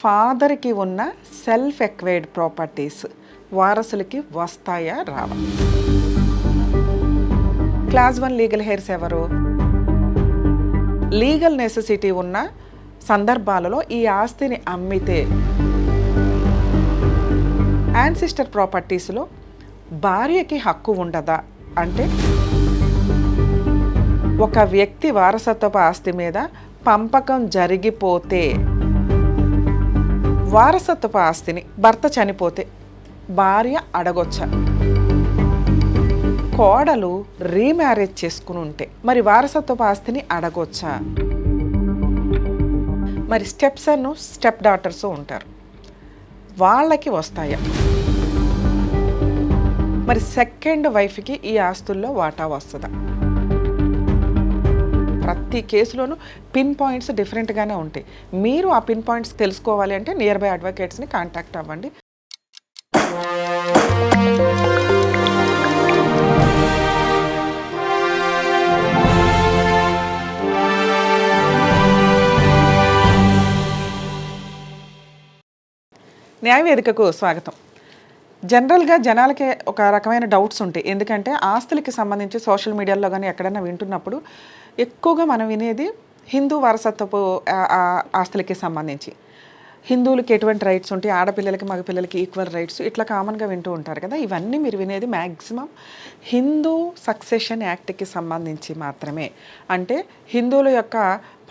ఫాదర్కి ఉన్న self acquired properties వారసులకి వస్తాయా రావా? క్లాస్ 1 లీగల్ హెయిర్స్ ఎవరు? లీగల్ నెసెసిటీ ఉన్న సందర్భాలలో ఈ ఆస్తిని అమ్మితే యాన్సిస్టర్ ప్రాపర్టీస్లో భార్యకి హక్కు ఉండదా? అంటే ఒక వ్యక్తి వారసత్వపు ఆస్తి మీద పంపకం జరిగిపోతే వారసత్వపు ఆస్తిని భర్త చనిపోతే భార్య అడగొచ్చా? కోడలు రీమ్యారేజ్ చేసుకుని ఉంటే మరి వారసత్వపు ఆస్తిని అడగొచ్చా? మరి స్టెప్ డాటర్స్ ఉంటారు, వాళ్ళకి వస్తాయా? మరి సెకండ్ వైఫ్కి ఈ ఆస్తుల్లో వాటా వస్తుందా? ప్రతి కేసులోనూ పిన్ పాయింట్స్ డిఫరెంట్గానే ఉంటాయి. మీరు ఆ పిన్ పాయింట్స్ తెలుసుకోవాలి అంటే నియర్ బై అడ్వకేట్స్ని కాంటాక్ట్ అవ్వండి. న్యాయవేదికకు స్వాగతం. జనరల్గా జనాలకి ఒక రకమైన డౌట్స్ ఉంటాయి. ఎందుకంటే ఆస్తులకి సంబంధించి సోషల్ మీడియాలో కానీ ఎక్కడైనా వింటున్నప్పుడు ఎక్కువగా మనం వినేది హిందూ వారసత్వపు ఆస్తులకి సంబంధించి హిందువులకి ఎటువంటి రైట్స్ ఉంటాయి, ఆడపిల్లలకి మగపిల్లలకి ఈక్వల్ రైట్స్, ఇట్లా కామన్గా వింటూ ఉంటారు కదా. ఇవన్నీ మీరు వినేది మ్యాక్సిమం హిందూ సక్సెషన్ యాక్ట్కి సంబంధించి మాత్రమే. అంటే హిందువుల యొక్క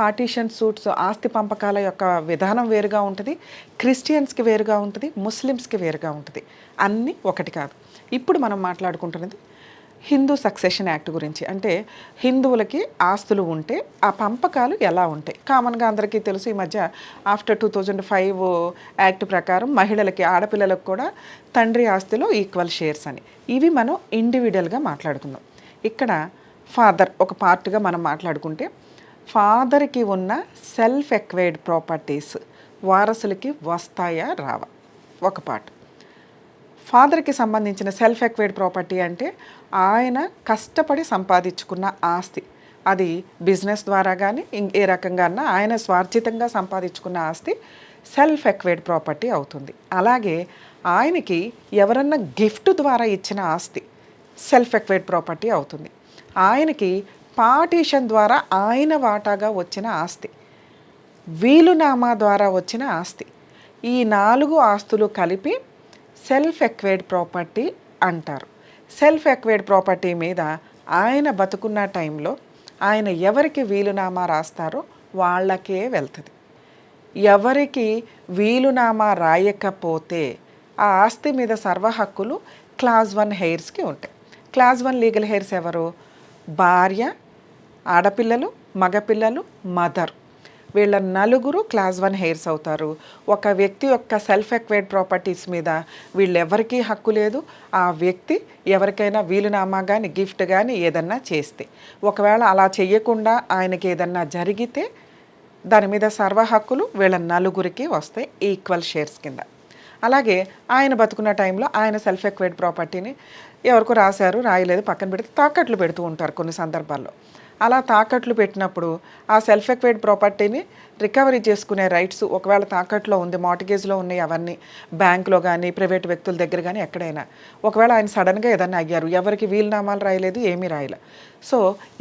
పార్టీషన్ సూట్స్ ఆస్తి పంపకాల యొక్క విధానం వేరుగా ఉంటుంది, క్రిస్టియన్స్కి వేరుగా ఉంటుంది, ముస్లిమ్స్కి వేరుగా ఉంటుంది. అన్నీ ఒకటి కాదు. ఇప్పుడు మనం మాట్లాడుకుంటున్నది హిందూ సక్సెషన్ యాక్ట్ గురించి. అంటే హిందువులకి ఆస్తులు ఉంటే ఆ పంపకాలు ఎలా ఉంటాయి? కామన్గా అందరికీ తెలుసు, ఈ మధ్య ఆఫ్టర్ 2005 యాక్ట్ ప్రకారం మహిళలకి ఆడపిల్లలకు కూడా తండ్రి ఆస్తిలో ఈక్వల్ షేర్స్ అని. ఇవి మనం ఇండివిజువల్గా మాట్లాడుకుందాం. ఇక్కడ ఫాదర్ ఒక పార్ట్గా మనం మాట్లాడుకుంటే ఫాదర్కి ఉన్న సెల్ఫ్ ఎక్వైర్డ్ ప్రాపర్టీస్ వారసులకి వస్తాయా రావా? ఒక పార్ట్. ఫాదర్కి సంబంధించిన సెల్ఫ్ ఎక్వైర్డ్ ప్రాపర్టీ అంటే ఆయన కష్టపడి సంపాదించుకున్న ఆస్తి, అది బిజినెస్ ద్వారా కానీ ఏ రకంగా ఆయన స్వార్జితంగా సంపాదించుకున్న ఆస్తి సెల్ఫ్ ఎక్వైర్డ్ ప్రాపర్టీ అవుతుంది. అలాగే ఆయనకి ఎవరన్నా గిఫ్ట్ ద్వారా ఇచ్చిన ఆస్తి సెల్ఫ్ ఎక్వైర్డ్ ప్రాపర్టీ అవుతుంది. ఆయనకి పార్టీషన్ ద్వారా ఆయన వాటాగా వచ్చిన ఆస్తి, వీలునామా ద్వారా వచ్చిన ఆస్తి, ఈ 4 ఆస్తులు కలిపి సెల్ఫ్ ఎక్వైర్డ్ ప్రాపర్టీ అంటారు. సెల్ఫ్ ఎక్వైర్డ్ ప్రాపర్టీ మీద ఆయన బతుకున్న టైంలో ఆయన ఎవరికి వీలునామా రాస్తారో వాళ్ళకే వెళ్తుంది. ఎవరికి వీలునామా రాయకపోతే ఆ ఆస్తి మీద సర్వ హక్కులు క్లాస్ 1 హెయిర్స్కి ఉంటాయి. క్లాస్ 1 లీగల్ హెయిర్స్ ఎవరు? భార్య, ఆడపిల్లలు, మగపిల్లలు, మదర్, వీళ్ళ 4 క్లాస్ 1 హెయిర్స్ అవుతారు. ఒక వ్యక్తి యొక్క సెల్ఫ్ ఎక్వైర్డ్ ప్రాపర్టీస్ మీద వీళ్ళెవరికీ హక్కు లేదు. ఆ వ్యక్తి ఎవరికైనా వీలునామా కానీ గిఫ్ట్ కానీ ఏదన్నా చేస్తే, ఒకవేళ అలా చెయ్యకుండా ఆయనకి ఏదన్నా జరిగితే దాని మీద సర్వ హక్కులు వీళ్ళ 4కి వస్తాయి ఈక్వల్ షేర్స్ కింద. అలాగే ఆయన బతుకున్న టైంలో ఆయన సెల్ఫ్ ఎక్వైర్డ్ ప్రాపర్టీని ఎవరికో రాశారు, రాయలేదు, పక్కన పెడితే తాకట్లు పెడుతూ ఉంటారు కొన్ని సందర్భాల్లో. అలా తాకట్లు పెట్టినప్పుడు ఆ సెల్ఫ్ ఎక్వైర్డ్ ప్రాపర్టీని రికవరీ చేసుకునే రైట్స్, ఒకవేళ తాకట్లో ఉంది, మార్టిగేజ్లో ఉన్నాయి, అవన్నీ బ్యాంకులో కానీ ప్రైవేట్ వ్యక్తుల దగ్గర కానీ ఎక్కడైనా, ఒకవేళ ఆయన సడన్గా ఏదన్నా అయ్యారు, ఎవరికి వీలునామాలు రాయలేదు, ఏమీ రాయలే, సో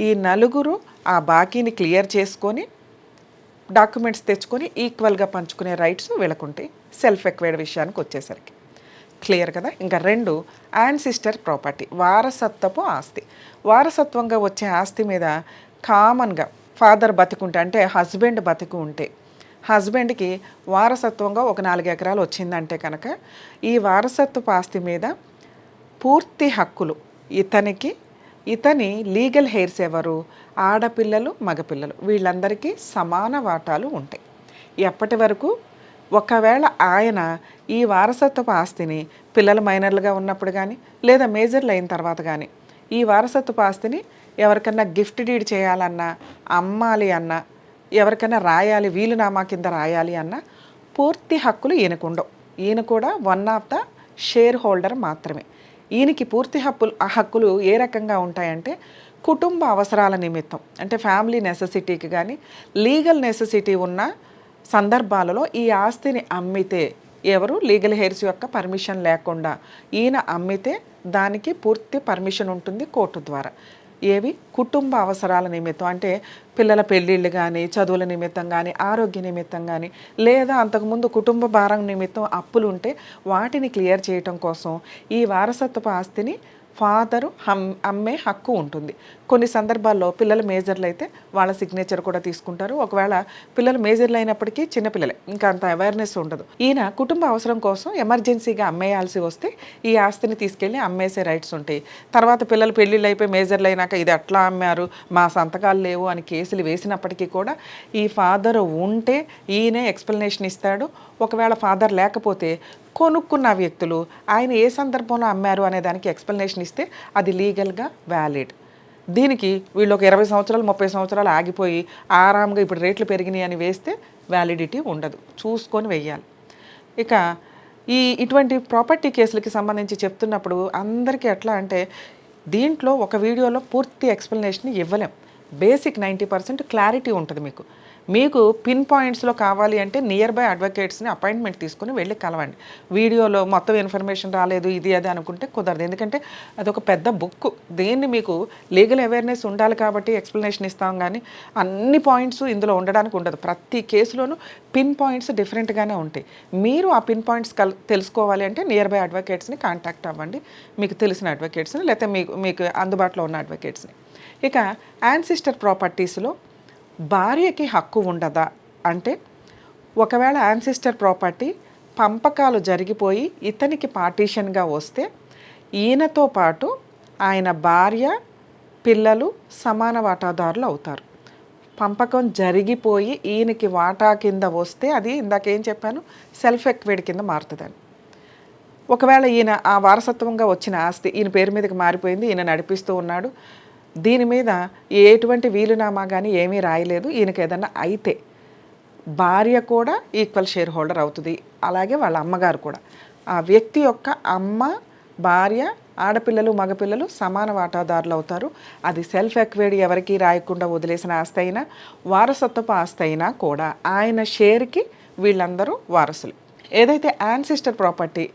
ఈ 4 ఆ బాకీని క్లియర్ చేసుకొని డాక్యుమెంట్స్ తెచ్చుకొని ఈక్వల్గా పంచుకునే రైట్స్ వీళ్ళకుంటాయి. సెల్ఫ్ ఎక్వైర్డ్ విషయానికి వచ్చేసరికి క్లియర్ కదా. ఇంకా 2 యాన్సిస్టర్ ప్రాపర్టీ, వారసత్వపు ఆస్తి. వారసత్వంగా వచ్చే ఆస్తి మీద కామన్గా ఫాదర్ బతికుంటే, అంటే హస్బెండ్ బతికి ఉంటే, హస్బెండ్కి వారసత్వంగా ఒక 4 ఎకరాలు వచ్చిందంటే కనుక ఈ వారసత్వపు ఆస్తి మీద పూర్తి హక్కులు ఇతని లీగల్ హెయిర్స్ ఎవరు? ఆడపిల్లలు, మగపిల్లలు, వీళ్ళందరికీ సమాన వాటాలు ఉంటాయి. ఎప్పటి వరకు? ఒకవేళ ఆయన ఈ వారసత్వపు ఆస్తిని పిల్లలు మైనర్లుగా ఉన్నప్పుడు కానీ లేదా మేజర్లు అయిన తర్వాత కానీ ఈ వారసత్వపు ఆస్తిని ఎవరికన్నా గిఫ్ట్ డీడ్ చేయాలన్నా, అమ్మాలి అన్నా, ఎవరికైనా రాయాలి, వీలునామా కింద రాయాలి అన్నా పూర్తి హక్కులు ఈయనకుండవు. ఈయన కూడా one of the share holder మాత్రమే. ఈయనకి పూర్తి హక్కులు ఏ రకంగా ఉంటాయంటే కుటుంబ అవసరాల నిమిత్తం, అంటే ఫ్యామిలీ నెసెసిటీకి కానీ లీగల్ నెసెసిటీ ఉన్న సందర్భాలలో ఈ ఆస్తిని అమ్మితే ఎవరు లీగల్ హెయిర్స్ యొక్క పర్మిషన్ లేకుండా ఈయన అమ్మితే దానికి పూర్తి పర్మిషన్ ఉంటుంది కోర్టు ద్వారా. ఏవి? కుటుంబ అవసరాల నిమిత్తం, అంటే పిల్లల పెళ్ళిళ్ళు కానీ, చదువుల నిమిత్తం కానీ, ఆరోగ్య నిమిత్తం కానీ, లేదా అంతకుముందు కుటుంబ భారం నిమిత్తం అప్పులు ఉంటే వాటిని క్లియర్ చేయటం కోసం ఈ వారసత్వపు ఆస్తిని ఫాదరు అమ్మే హక్కు ఉంటుంది. కొన్ని సందర్భాల్లో పిల్లలు మేజర్లు అయితే వాళ్ళ సిగ్నేచర్ కూడా తీసుకుంటారు. ఒకవేళ పిల్లలు మేజర్లు అయినప్పటికీ చిన్నపిల్లలే, ఇంకా అంత అవేర్నెస్ ఉండదు. ఈయన కుటుంబ అవసరం కోసం ఎమర్జెన్సీగా అమ్మేయాల్సి వస్తే ఈ ఆస్తిని తీసుకెళ్ళి అమ్మేసే రైట్స్ ఉంటాయి. తర్వాత పిల్లలు పెళ్ళిళ్ళు అయిపోయి మేజర్లు అయినాక ఇది అట్లా అమ్మారు, మా సంతకాలు లేవు అని కేసులు వేసినప్పటికీ కూడా ఈ ఫాదర్ ఉంటే ఈయనే ఎక్స్ప్లెనేషన్ ఇస్తాడు. ఒకవేళ ఫాదర్ లేకపోతే కొనుక్కున్న వ్యక్తులు ఆయన ఏ సందర్భంలో అమ్మారు అనే దానికి ఎక్స్ప్లెనేషన్ ఇస్తే అది లీగల్గా వ్యాలిడ్. దీనికి వీళ్ళు ఒక 20 సంవత్సరాలు 30 సంవత్సరాలు ఆగిపోయి ఆరాంగా ఇప్పుడు రేట్లు పెరిగినాయి అని వేస్తే వ్యాలిడిటీ ఉండదు, చూసుకొని వెయ్యాలి. ఇక ఇటువంటి ప్రాపర్టీ కేసులకి సంబంధించి చెప్తున్నప్పుడు అందరికీ ఎట్లా అంటే దీంట్లో ఒక వీడియోలో పూర్తి ఎక్స్ప్లెనేషన్ ఇవ్వలేం. బేసిక్ 90% క్లారిటీ ఉంటుంది. మీకు పిన్ పాయింట్స్లో కావాలి అంటే నియర్ బై అడ్వకేట్స్ని అపాయింట్మెంట్ తీసుకుని వెళ్ళి కలవండి. వీడియోలో మొత్తం ఇన్ఫర్మేషన్ రాలేదు ఇది అది అనుకుంటే కుదరదు. ఎందుకంటే అదొక పెద్ద బుక్, దీన్ని మీకు లీగల్ అవేర్నెస్ ఉండాలి కాబట్టి ఎక్స్ప్లెనేషన్ ఇస్తాం, కానీ అన్ని పాయింట్స్ ఇందులో ఉండడానికి ఉండదు. ప్రతి కేసులోనూ పిన్ పాయింట్స్ డిఫరెంట్గానే ఉంటాయి. మీరు ఆ పిన్ పాయింట్స్ తెలుసుకోవాలి అంటే నియర్ బై అడ్వకేట్స్ని కాంటాక్ట్ అవ్వండి, మీకు తెలిసిన అడ్వకేట్స్ని, లేకపోతే మీకు అందుబాటులో ఉన్న అడ్వకేట్స్ని. ఇక యాన్సిస్టర్ ప్రాపర్టీస్లో భార్యకి హక్కు ఉండదా అంటే, ఒకవేళ యాన్సిస్టర్ ప్రాపర్టీ పంపకాలు జరిగిపోయి ఇతనికి పార్టీషన్గా వస్తే ఈయనతో పాటు ఆయన భార్య పిల్లలు సమాన వాటాదారులు అవుతారు. పంపకం జరిగిపోయి ఈయనకి వాటా కింద వస్తే అది ఇందాకేం చెప్పాను, సెల్ఫ్ ఎక్వైడ్ కింద మారుతుందని. ఒకవేళ ఈయన ఆ వారసత్వంగా వచ్చిన ఆస్తి ఈయన పేరు మీదకి మారిపోయింది, ఈయన నడిపిస్తూ ఉన్నాడు, దీని మీద ఎటువంటి వీలునామా కానీ ఏమీ రాయలేదు, ఈయనకి ఏదన్నా అయితే భార్య కూడా ఈక్వల్ షేర్ హోల్డర్ అవుతుంది. అలాగే వాళ్ళ అమ్మగారు కూడా, ఆ వ్యక్తి యొక్క అమ్మ భార్య ఆడపిల్లలు మగపిల్లలు సమాన వాటాదారులు అవుతారు. అది సెల్ఫ్ ఎక్వైడ్ ఎవరికి రాయకుండా వదిలేసిన ఆస్తి అయినా వారసత్వపు ఆస్తి అయినా కూడా ఆయన షేర్కి వీళ్ళందరూ వారసులు. ఏదైతే యాన్సిస్టర్ ప్రాపర్టీ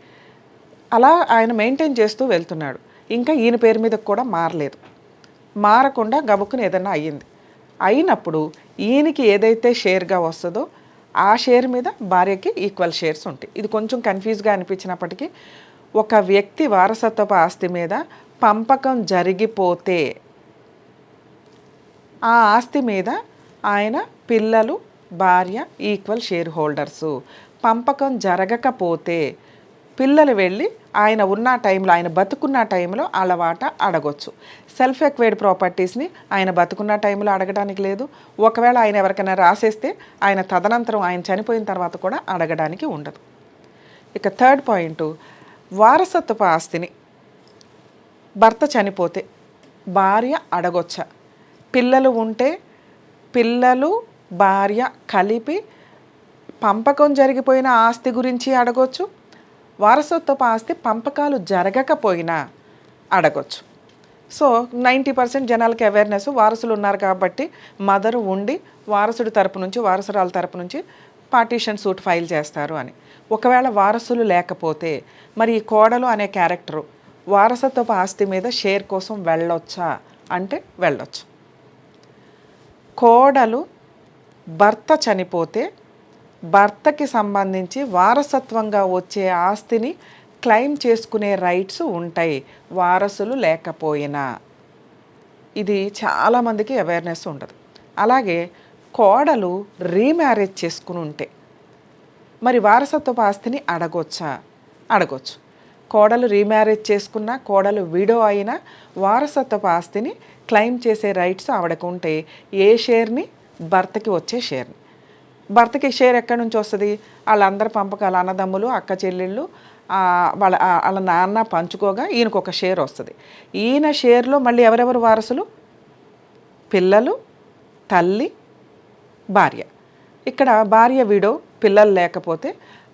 అలా ఆయన మెయింటైన్ చేస్తూ వెళ్తున్నాడు, ఇంకా ఈయన పేరు మీద కూడా మారలేదు, మారకుండా గబుక్కుని ఏదన్నా అయినప్పుడు ఈయనకి ఏదైతే షేర్గా వస్తుందో ఆ షేర్ మీద భార్యకి ఈక్వల్ షేర్స్ ఉంటాయి. ఇది కొంచెం కన్ఫ్యూజ్గా అనిపించినప్పటికీ ఒక వ్యక్తి వారసత్వపు ఆస్తి మీద పంపకం జరిగిపోతే ఆ ఆస్తి మీద ఆయన పిల్లలు భార్య ఈక్వల్ షేర్ హోల్డర్సు. పంపకం జరగకపోతే పిల్లలు వెళ్ళి ఆయన ఉన్న టైంలో, ఆయన బతుకున్న టైంలో వాళ్ళ వాటా అడగొచ్చు. సెల్ఫ్ ఎక్వైర్డ్ ప్రాపర్టీస్ని ఆయన బతుకున్న టైంలో అడగడానికి లేదు. ఒకవేళ ఆయన ఎవరికైనా రాసేస్తే ఆయన తదనంతరం ఆయన చనిపోయిన తర్వాత కూడా అడగడానికి ఉండదు. ఇక థర్డ్ పాయింట్, వారసత్వపు ఆస్తిని భర్త చనిపోతే భార్య అడగొచ్చా? పిల్లలు ఉంటే పిల్లలు భార్య కలిపి పంపకం జరిగిపోయిన ఆస్తి గురించి అడగొచ్చు, వారసత్వపు ఆస్తి పంపకాలు జరగకపోయినా అడగొచ్చు. సో 90% జనాలకి అవేర్నెస్, వారసులు ఉన్నారు కాబట్టి మదరు ఉండి వారసుడి తరపు నుంచి వారసురాల తరపు నుంచి పార్టీషన్ సూట్ ఫైల్ చేస్తారు అని. ఒకవేళ వారసులు లేకపోతే మరి ఈ కోడలు అనే క్యారెక్టరు వారసత్వపు ఆస్తి మీద షేర్ కోసం వెళ్ళొచ్చా అంటే వెళ్ళొచ్చు. కోడలు భర్త చనిపోతే భర్తకి సంబంధించి వారసత్వంగా వచ్చే ఆస్తిని క్లెయిమ్ చేసుకునే రైట్స్ ఉంటాయి వారసులు లేకపోయినా. ఇది చాలామందికి అవేర్నెస్ ఉండదు. అలాగే కోడలు రీమ్యారేజ్ చేసుకుని ఉంటే మరి వారసత్వపు ఆస్తిని అడగొచ్చా? అడగొచ్చు. కోడలు రీమ్యారేజ్ చేసుకున్నా, కోడలు విడో అయినా వారసత్వపు ఆస్తిని క్లెయిమ్ చేసే రైట్స్ ఆవిడకు ఉంటే ఏ షేర్ని? భర్తకి వచ్చే షేర్ని. భర్తకి షేర్ ఎక్కడి నుంచి వస్తుంది? వాళ్ళందరి పంపకాలు, అన్నదమ్ములు అక్క చెల్లెళ్ళు వాళ్ళ నాన్న పంచుకోగా ఈయనకు ఒక షేర్ వస్తుంది. ఈయన షేర్లో మళ్ళీ ఎవరెవరు వారసులు? పిల్లలు, తల్లి, భార్య. ఇక్కడ భార్య విడో, పిల్లలు లేకపోతే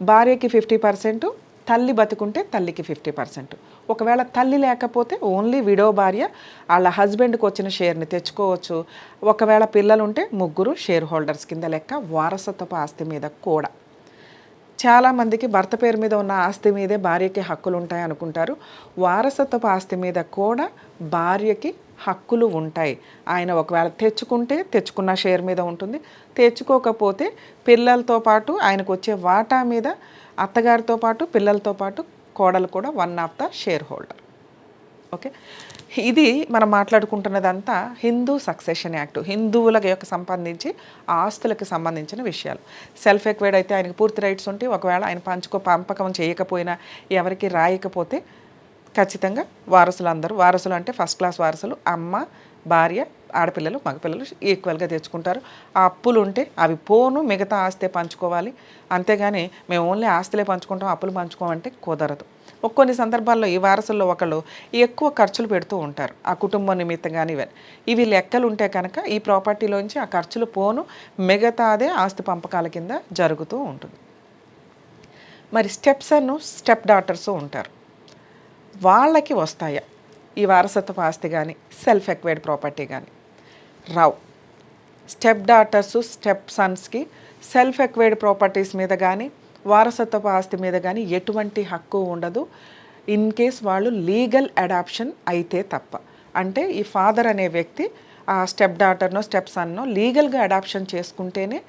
భార్యకి 50%, తల్లి బతుకుంటే తల్లికి 50%. ఒకవేళ తల్లి లేకపోతే ఓన్లీ విడో భార్య వాళ్ళ హస్బెండ్కి వచ్చిన షేర్ని తెచ్చుకోవచ్చు. ఒకవేళ పిల్లలు ఉంటే ముగ్గురు షేర్ హోల్డర్స్ కింద లెక్క వారసత్వపు ఆస్తి మీద కూడా. చాలామందికి భర్త పేరు మీద ఉన్న ఆస్తి మీదే భార్యకి హక్కులు ఉంటాయి అనుకుంటారు. వారసత్వపు ఆస్తి మీద కూడా భార్యకి హక్కులు ఉంటాయి. ఆయన ఒకవేళ తెచ్చుకుంటే తెచ్చుకున్న షేర్ మీద ఉంటుంది, తెచ్చుకోకపోతే పిల్లలతో పాటు ఆయనకు వచ్చే వాటా మీద అత్తగారితో పాటు పిల్లలతో పాటు కోడలు కూడా one of the share holder. Okay, ఇది మనం మాట్లాడుకుంటున్నదంతా హిందూ సక్సెషన్ యాక్ట్, హిందువుల యొక్క సంబంధించి ఆస్తులకు సంబంధించిన విషయాలు. సెల్ఫ్ ఎక్వైర్డ్ అయితే ఆయనకు పూర్తి రైట్స్ ఉంటాయి. ఒకవేళ ఆయన పంపకం చేయకపోయినా ఎవరికి రాయకపోతే ఖచ్చితంగా వారసులు అంటే ఫస్ట్ క్లాస్ వారసులు అమ్మ, భార్య, ఆడపిల్లలు, మగపిల్లలు ఈక్వల్గా తెచ్చుకుంటారు. ఆ అప్పులు ఉంటే అవి పోను, మిగతా ఆస్తే పంచుకోవాలి. అంతేగాని మేము ఓన్లీ ఆస్తులే పంచుకుంటాం, అప్పులు పంచుకోమంటే కుదరదు. కొన్ని సందర్భాల్లో ఈ వారసుల్లో ఒకళ్ళు ఎక్కువ ఖర్చులు పెడుతూ ఉంటారు ఆ కుటుంబం నిమిత్తంగాని. ఇవి లెక్కలు ఉంటే కనుక ఈ ప్రాపర్టీలోంచి ఆ ఖర్చులు పోను, మిగతాదే ఆస్తి పంపకాల కింద జరుగుతూ ఉంటుంది. మరి స్టెప్ డాటర్స్ ఉంటారు, వాళ్ళకి వస్తాయా ఈ వారసత్వ ఆస్తి కానీ సెల్ఫ్ ఎక్వైర్డ్ ప్రాపర్టీ కానీ? రావు. స్టెప్ డాటర్స్, స్టెప్ సన్స్కి సెల్ఫ్ ఎక్వైర్డ్ ప్రాపర్టీస్ మీద కానీ వారసత్వ ఆస్తి మీద కానీ ఎటువంటి హక్కు ఉండదు, ఇన్ కేస్ వాళ్ళు లీగల్ అడాప్షన్ అయితే తప్ప. అంటే ఈ ఫాదర్ అనే వ్యక్తి ఆ స్టెప్ డాటర్నో స్టెప్ సన్నో లీగల్గా అడాప్షన్ చేసుకుంటేనే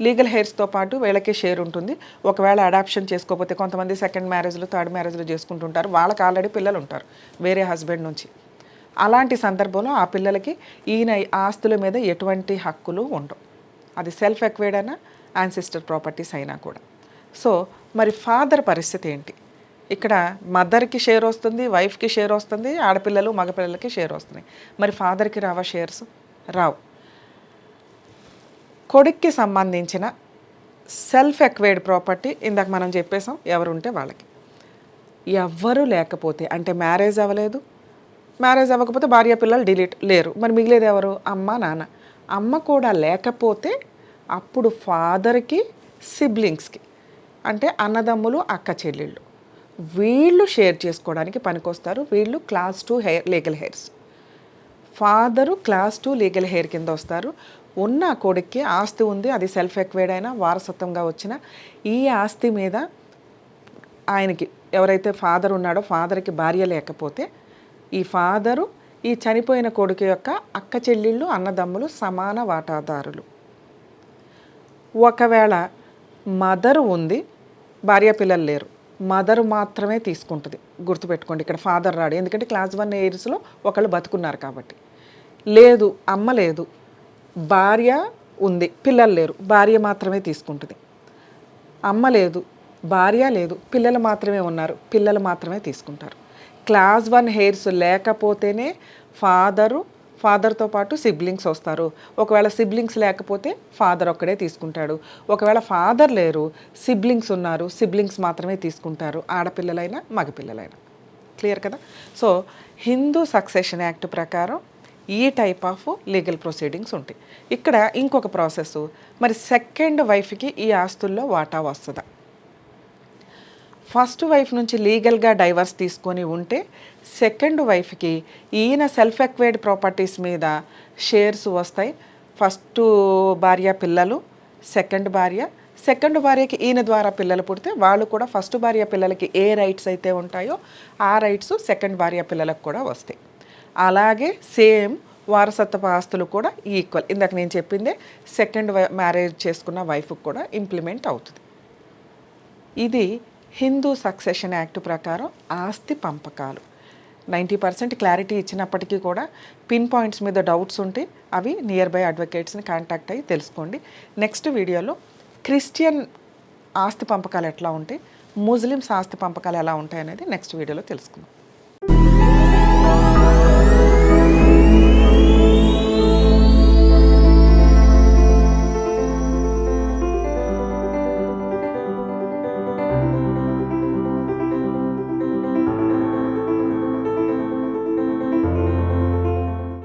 లీగల్ హెయిర్స్తో పాటు వీళ్ళకి షేర్ ఉంటుంది. ఒకవేళ అడాప్షన్ చేసుకోకపోతే కొంతమంది సెకండ్ మ్యారేజ్లు, థర్డ్ మ్యారేజ్లు చేసుకుంటుంటారు, వాళ్ళకి ఆల్రెడీ పిల్లలు ఉంటారు వేరే హస్బెండ్ నుంచి. అలాంటి సందర్భంలో ఆ పిల్లలకి ఈయన ఆస్తుల మీద ఎటువంటి హక్కులు ఉండవు, అది సెల్ఫ్ ఎక్వైర్డ్ అయినా యాన్సిస్టర్ ప్రాపర్టీస్ అయినా కూడా. సో మరి ఫాదర్ పరిస్థితి ఏంటి? ఇక్కడ మదర్కి షేర్ వస్తుంది, వైఫ్కి షేర్ వస్తుంది, ఆడపిల్లలు మగపిల్లలకి షేర్ వస్తుంది. మరి ఫాదర్కి రావా షేర్స్? రావు. కొడుక్కి సంబంధించిన సెల్ఫ్ ఎక్వైర్డ్ ప్రాపర్టీ ఇందాక మనం చెప్పేసాం, ఎవరుంటే వాళ్ళకి. ఎవ్వరు లేకపోతే అంటే మ్యారేజ్ అవ్వకపోతే భార్య పిల్లలు లేరు, మరి మిగిలేదు ఎవరు? అమ్మ, నాన్న. అమ్మ కూడా లేకపోతే అప్పుడు ఫాదర్కి, సిబ్లింగ్స్కి అంటే అన్నదమ్ములు, అక్క చెల్లెళ్ళు, వీళ్ళు షేర్ చేసుకోవడానికి పనికొస్తారు. వీళ్ళు class 2 legal hairs. Father class 2 legal heir కింద వస్తారు. ఉన్న కొడుక్కి ఆస్తి ఉంది, అది సెల్ఫ్ ఎక్వైర్డ్ అయినా వారసత్వంగా వచ్చిన ఈ ఆస్తి మీద ఆయనకి ఎవరైతే ఫాదర్ ఉన్నాడో ఫాదర్కి భార్య లేకపోతే ఈ ఫాదరు ఈ చనిపోయిన కొడుకు యొక్క అక్క చెల్లెళ్ళు, అన్నదమ్ములు సమాన వాటాదారులు. ఒకవేళ మదరు ఉంది, భార్య పిల్లలు లేరు, మదరు మాత్రమే తీసుకుంటుంది. గుర్తుపెట్టుకోండి, ఇక్కడ ఫాదర్ రాడు, ఎందుకంటే క్లాస్ 1 ఇయర్స్లో ఒకళ్ళు బతుకున్నారు కాబట్టి. లేదు, అమ్మ లేదు, భార్య ఉంది, పిల్లలు లేరు, భార్య మాత్రమే తీసుకుంటుంది. అమ్మ లేదు, భార్య లేదు, పిల్లలు మాత్రమే ఉన్నారు, పిల్లలు మాత్రమే తీసుకుంటారు. క్లాస్ 1 హెయిర్స్ లేకపోతేనే ఫాదర్తో పాటు సిబ్లింగ్స్ వస్తారు. ఒకవేళ సిబ్లింగ్స్ లేకపోతే ఫాదర్ ఒక్కడే తీసుకుంటాడు. ఒకవేళ ఫాదర్ లేరు, సిబ్లింగ్స్ ఉన్నారు, సిబ్లింగ్స్ మాత్రమే తీసుకుంటారు, ఆడపిల్లలైనా మగపిల్లలైనా. క్లియర్ కదా? సో హిందూ సక్సెషన్ యాక్ట్ ప్రకారం ఈ టైప్ ఆఫ్ లీగల్ ప్రొసీడింగ్స్ ఉంటాయి. ఇక్కడ ఇంకొక ప్రాసెస్, మరి సెకండ్ వైఫ్కి ఈ ఆస్తుల్లో వాటా వస్తుందా? ఫస్ట్ వైఫ్ నుంచి లీగల్గా డైవర్స్ తీసుకొని ఉంటే సెకండ్ వైఫ్కి ఈయన సెల్ఫ్ ఎక్వైర్డ్ ప్రాపర్టీస్ మీద షేర్స్ వస్తాయి. ఫస్ట్ భార్య పిల్లలు, సెకండ్ భార్యకి ఈయన ద్వారా పిల్లలు పుడితే వాళ్ళు కూడా ఫస్ట్ భార్య పిల్లలకి ఏ రైట్స్ అయితే ఉంటాయో ఆ రైట్స్ సెకండ్ భార్య పిల్లలకు కూడా వస్తాయి. అలాగే సేమ్ వారసత్వ ఆస్తులు కూడా ఈక్వల్. ఇందాక నేను చెప్పిందే సెకండ్ మ్యారేజ్ చేసుకున్న వైఫ్కి కూడా ఇంప్లిమెంట్ అవుతుంది. ఇది హిందూ సక్సెషన్ యాక్ట్ ప్రకారం ఆస్తి పంపకాలు. 90% క్లారిటీ ఇచ్చినప్పటికీ కూడా పిన్ పాయింట్స్ మీద డౌట్స్ ఉంటే అవి నియర్ బై అడ్వకేట్స్ని కాంటాక్ట్ అయ్యి తెలుసుకోండి. నెక్స్ట్ వీడియోలో క్రిస్టియన్ ఆస్తి పంపకాలు ఎట్లా ఉంటాయి, ముస్లిమ్స్ ఆస్తి పంపకాలు ఎలా ఉంటాయి అనేది నెక్స్ట్ వీడియోలో తెలుసుకుందాం.